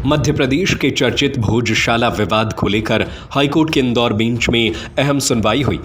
मध्य प्रदेश के चर्चित भोजशाला विवाद को लेकर हाईकोर्ट के इंदौर बेंच में अहम सुनवाई हुई।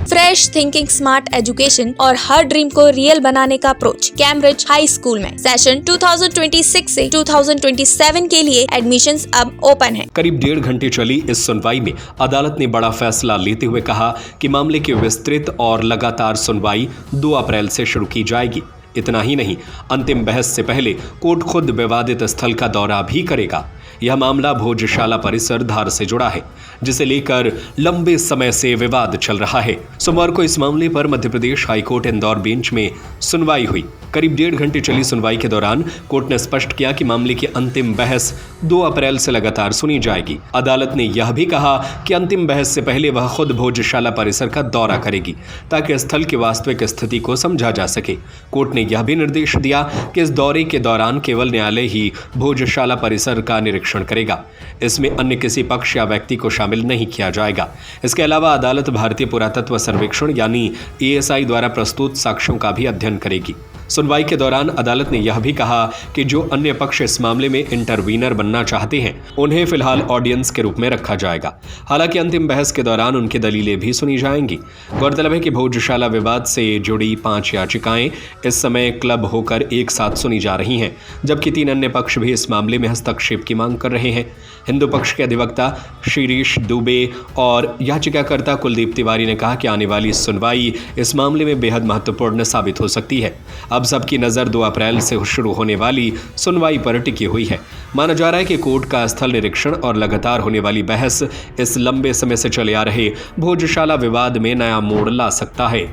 फ्रेश थिंकिंग स्मार्ट एजुकेशन और हर ड्रीम को रियल बनाने का अप्रोच कैम्ब्रिज हाई स्कूल में सेशन 2026 से 2027 के लिए एडमिशंस अब ओपन है। करीब 1.5 घंटे चली इस सुनवाई में अदालत ने बड़ा फैसला लेते हुए कहा कि मामले की विस्तृत और लगातार सुनवाई 2 अप्रैल से शुरू की जाएगी। इतना ही नहीं, अंतिम बहस से पहले कोर्ट खुद विवादित स्थल का दौरा भी करेगा। यह मामला भोजशाला परिसर धार से जुड़ा है, जिसे लेकर लंबे समय से विवाद चल रहा है। सोमवार को इस मामले पर मध्य प्रदेश हाईकोर्ट इंदौर बेंच में सुनवाई हुई। करीब 1.5 घंटे चली सुनवाई के दौरान कोर्ट ने स्पष्ट किया कि मामले की अंतिम बहस 2 अप्रैल से लगातार सुनी जाएगी। अदालत ने यह भी कहा कि अंतिम बहस से पहले वह खुद भोजशाला परिसर का दौरा करेगी, ताकि स्थल की वास्तविक स्थिति को समझा जा सके। कोर्ट ने यह भी निर्देश दिया कि इस दौरे के दौरान केवल न्यायालय ही भोजशाला परिसर का निरीक्षण करेगा। इसमें अन्य किसी पक्ष या व्यक्ति को शामिल नहीं किया जाएगा। इसके अलावा अदालत भारतीय पुरातत्व सर्वेक्षण यानी ASI द्वारा प्रस्तुत साक्ष्यों का भी अध्ययन करेगी। सुनवाई के दौरान अदालत ने यह भी कहा कि जो अन्य पक्ष इस मामले में इंटरवीनर बनना चाहते हैं, उन्हें फिलहाल ऑडियंस के रूप में रखा जाएगा। हालांकि अंतिम बहस के दौरान उनकी दलीलें भी सुनी जाएंगी। गौरतलब है कि भोजशाला विवाद से जुड़ी 5 याचिकाएं इस समय क्लब होकर एक साथ सुनी जा रही हैं, जबकि 3 अन्य पक्ष भी इस मामले में हस्तक्षेप की मांग कर रहे हैं। हिंदू पक्ष के अधिवक्ता शिरीष दुबे और याचिकाकर्ता कुलदीप तिवारी ने कहा कि आने वाली सुनवाई इस मामले में बेहद महत्वपूर्ण साबित हो सकती है। अब सबकी नज़र 2 अप्रैल से शुरू होने वाली सुनवाई पर टिकी हुई है। माना जा रहा है कि कोर्ट का स्थल निरीक्षण और लगातार होने वाली बहस इस लंबे समय से चले आ रहे भोजशाला विवाद में नया मोड़ ला सकता है।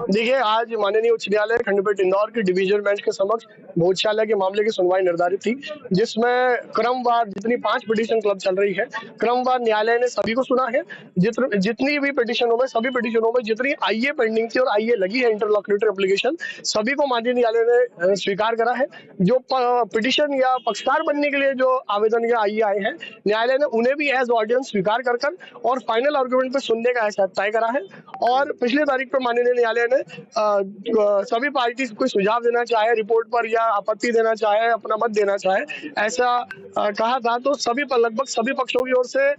देखिए, आज माननीय उच्च न्यायालय खंडपीठ इंदौर की डिवीजन बेंच के समक्ष भोजशाला के मामले की सुनवाई निर्धारित थी, जिसमें क्रमवार जितनी 5 पिटीशन क्लब चल रही है, क्रमवार न्यायालय ने सभी को सुना है। जितनी भी पिटीशनों में, सभी पिटीशनों में जितनी IA पेंडिंग थी और IA लगी है इंटरलॉक्यूटरी एप्लीकेशन, सभी को माननीय न्यायालय ने स्वीकार करा है। जो पिटीशन या पक्षकार बनने के लिए जो आवेदन या IA आए हैं, न्यायालय ने उन्हें भी एज ऑडियंस स्वीकार कर और फाइनल आर्गुमेंट पे सुनने का ऐसा तय करा है। और पिछले तारीख पर माननीय न्यायालय ने सभी पार्टी कोई सुझाव देना चाहे रिपोर्ट पर या आपत्ति देना चाहे, अपना मत देना चाहे, ऐसा कहा था। तो लगभग सभी पक्षों की ओर से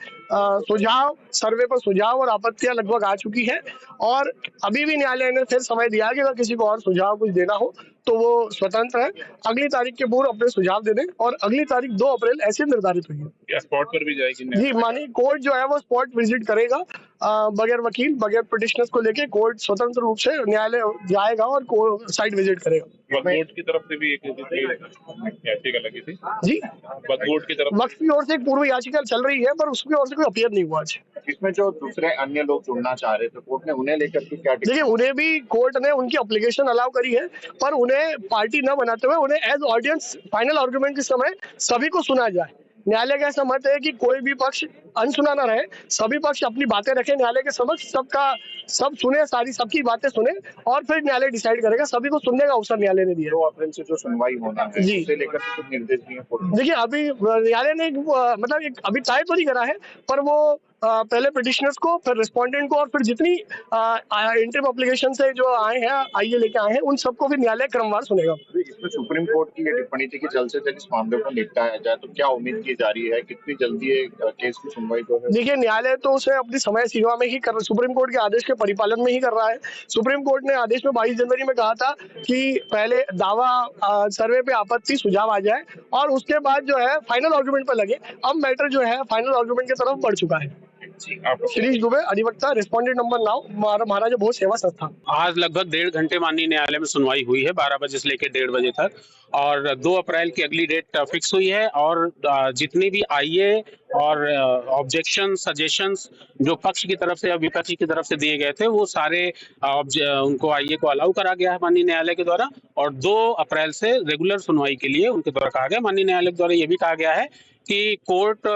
सुझाव, सर्वे पर सुझाव और आपत्तियां लगभग आ चुकी है। और अभी भी न्यायालय ने फिर समय दिया कि अगर किसी को और सुझाव कुछ देना हो तो वो स्वतंत्र है, अगली तारीख के पूर्व अपने सुझाव दे दें। और अगली तारीख 2 अप्रैल ऐसे निर्धारित हुई है। क्या स्पॉट पर भी जाएगी? जी, मानिए कोर्ट जो है वो स्पॉट विजिट करेगा, बगैर वकील, बगैर पिटिशनर्स को लेके कोर्ट स्वतंत्र रूप से न्यायालय जाएगा और साइट विजिट करेगा। वक्फ की तरफ से भी एक याचिका लगी थी जी, वक्फ की तरफ, वक्फ की ओर से एक पूर्व याचिका चल रही है, पर उसकी ओर से कोई अपीयर नहीं हुआ आज। इसमें जो दूसरे अन्य लोग जुड़ना चाह रहे थे, कोर्ट ने उन्हें लेकर के क्या? देखिए, उन्हें भी कोर्ट ने उनकी एप्लीकेशन अलाउ करी है, पर उन्हें पार्टी न बनाते हुए उन्हें एज ऑडियंस फाइनल आर्गुमेंट के समय सभी को सुना जाए। न्यायालय का ऐसा मत है कि कोई भी पक्ष अनसुना न रहे, सभी पक्ष अपनी बातें रखें न्यायालय के समक्ष, सब सुने, सबकी बातें सुने और फिर न्यायालय डिसाइड करेगा। सभी को सुनने का अवसर न्यायालय ने दिया। 2 अप्रैल से जो सुनवाई होना है, जी, उसे लेकर कुछ निर्देश दिए? देखिए, अभी न्यायालय ने अभी तय तो नहीं करा है, पर वो पहले पिटिशनर्स को, फिर रिस्पोंडेंट को और फिर जितनी इंटरिम एप्लीकेशन से जो आए हैं, IA लेके आए हैं, उन सबको भी न्यायालय क्रमवार सुनेगा। इसमें सुप्रीम कोर्ट की ये टिप्पणी थी कि जल्द से जल्द इस मामले को निपटाया जाए, तो क्या उम्मीद की जा रही है? कितनी जल्दी ये केस की सुनवाई जो है? देखिए, न्यायालय तो उसे अपनी समय सीमा में ही सुप्रीम कोर्ट के आदेश के परिपालन में ही कर रहा है। सुप्रीम कोर्ट ने आदेश में 22 जनवरी में कहा था कि पहले दावा, सर्वे पे आपत्ति, सुझाव आ जाए और उसके बाद जो है फाइनल आर्गुमेंट पर लगे। अब मैटर जो है फाइनल आर्गुमेंट की तरफ बढ़ चुका है। शिरीष दुबे, अधिवक्ता, रिस्पोंडेंट नंबर 9, महाराजा भोज सेवा संस्थान। आज लगभग 1.5 घंटे माननीय न्यायालय में सुनवाई हुई है, 12 बजे से लेकर 1:30 बजे तक, और 2 अप्रैल की अगली डेट फिक्स हुई है। और जितनी भी IA और ऑब्जेक्शन, सजेशंस जो पक्ष की तरफ से या विपक्ष की तरफ से दिए गए थे, वो सारे उनको IA को अलाउ करा गया है माननीय न्यायालय के द्वारा। और 2 अप्रैल से रेगुलर सुनवाई के लिए उनके द्वारा कहा गया। माननीय न्यायालय के द्वारा ये भी कहा गया है कि कोर्ट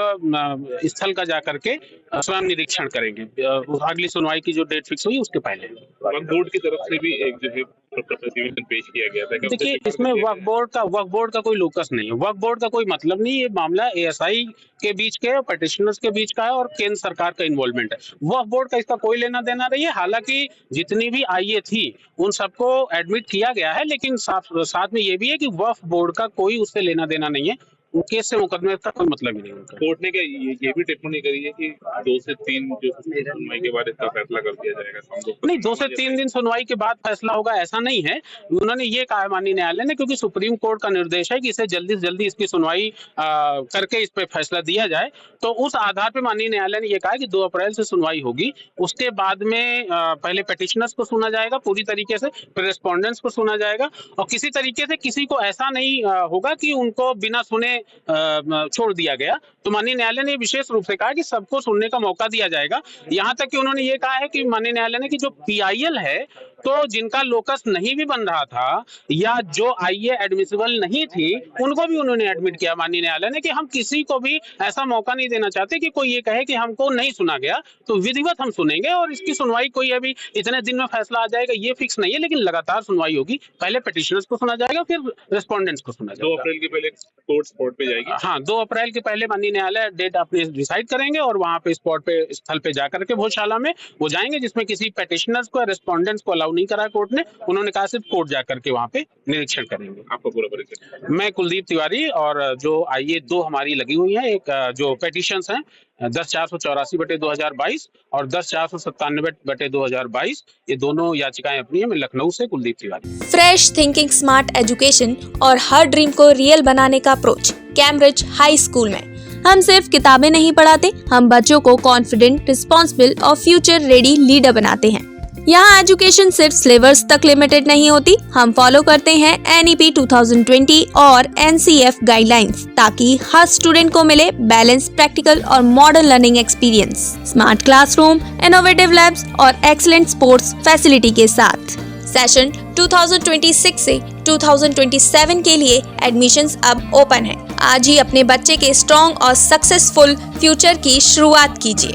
स्थल का जाकर के स्वयं निरीक्षण करेंगे अगली सुनवाई की जो डेट फिक्स हुई उसके पहले। वक्फ बोर्ड की तरफ से भी एक जो प्रतिवेदन पेश किया गया था। क्या देखिए, उसे इसमें स्वीकार कर दिया वक्फ बोर्ड का कोई लोकस नहीं है, वक्फ बोर्ड का कोई मतलब नहीं। ये मामला एएसआई के बीच के और पेटिशनर्स के बीच का है और केंद्र सरकार का इन्वॉल्वमेंट है। वक्फ बोर्ड का इसका कोई लेना देना नहीं है। हालांकि जितनी भी आईए थी उन सबको एडमिट किया गया है, लेकिन साथ में ये भी है कि वक्फ बोर्ड का कोई उससे लेना देना नहीं है। केस से मुकदमे का कोई मतलब ही नहीं होता। कोर्ट ने क्या ये भी टिप्पणी करी है कि 2 से 3 जो सुनवाई के बाद इसका फैसला कर दिया जाएगा? नहीं, 2 से 3 दिन सुनवाई के बाद फैसला होगा ऐसा नहीं है। उन्होंने ये कहा है माननीय न्यायालय ने, क्योंकि सुप्रीम कोर्ट का निर्देश है कि इसे जल्दी से जल्दी इसकी सुनवाई करके इस पे फैसला दिया जाए। तो उस आधार पे माननीय न्यायालय ने ये कहा कि 2 अप्रैल से सुनवाई होगी। उसके बाद में पहले पेटिशनर्स को सुना जाएगा पूरी तरीके से, फिर रेस्पोंडेंट्स को सुना जाएगा और किसी तरीके से किसी को ऐसा नहीं होगा कि उनको बिना सुने छोड़ दिया गया। तो माननीय न्यायालय ने विशेष रूप से कहा कि सबको सुनने का मौका दिया जाएगा। यहाँ तक कि उन्होंने ये कहा है कि माननीय न्यायालय ने कि जो पीआईएल है, तो जिनका लोकस नहीं भी बन रहा था या जो आईए एडमिसिबल नहीं थी, उनको भी उन्होंने एडमिट किया माननीय न्यायालय ने कि हम किसी को भी ऐसा मौका नहीं देना चाहते कि कोई ये कहे कि हमको नहीं सुना गया। तो विधिवत हम सुनेंगे और इसकी सुनवाई कोई अभी इतने दिन में फैसला आ जाएगा ये फिक्स नहीं है, लेकिन लगातार सुनवाई होगी। पहले पिटिशनर्स को सुना जाएगा, फिर रेस्पोंडेंट्स को सुना 2 जाएगा। अप्रैल के पहले कोर्ट स्पॉट पे जाएगी। हाँ, 2 अप्रैल के पहले माननीय न्यायालय डेट अपने डिसाइड करेंगे और वहां पे स्पॉट पे स्थल पे जाकर के भोजशाला में वो जाएंगे, जिसमें किसी पेटिशनर्स को रेस्पोंडेंट्स को अलाउ नहीं करा कोर्ट ने। उन्होंने कहा सिर्फ कोर्ट जाकर के वहां पे निरीक्षण करेंगे। आपका पूरा परिचय? मैं कुलदीप तिवारी, और जो आईए 2 हमारी लगी हुई है, एक जो पेटिशंस हैं 10/484/2022 और 10/497/2022, ये दोनों याचिकाएं अपनी है। मैं लखनऊ से Kuldeep Tiwari. Fresh thinking, smart education और हर ड्रीम को रियल बनाने का अप्रोच कैम्ब्रिज हाई स्कूल में। हम सिर्फ किताबें नहीं पढ़ाते, हम बच्चों को कॉन्फिडेंट, रिस्पॉन्सिबल और फ्यूचर रेडी लीडर बनाते हैं। यहाँ एजुकेशन सिर्फ सिलेबस तक लिमिटेड नहीं होती, हम फॉलो करते हैं NEP 2020 और NCF गाइडलाइंस, ताकि हर स्टूडेंट को मिले बैलेंस, प्रैक्टिकल और modern learning experience, smart classroom, innovative labs और एक्सीलेंट स्पोर्ट्स फैसिलिटी के साथ। सेशन 2026 से 2027 के लिए एडमिशंस अब ओपन है। आज ही अपने बच्चे के स्ट्रॉन्ग और सक्सेसफुल फ्यूचर की शुरुआत कीजिए।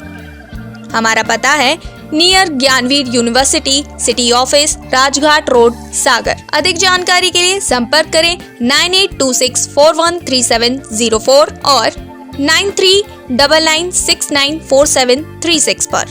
हमारा पता है near Gyanveer university, city office, Rajghat road, Sagar. अधिक जानकारी के लिए संपर्क करें 9826413704 और 9399694736 पर।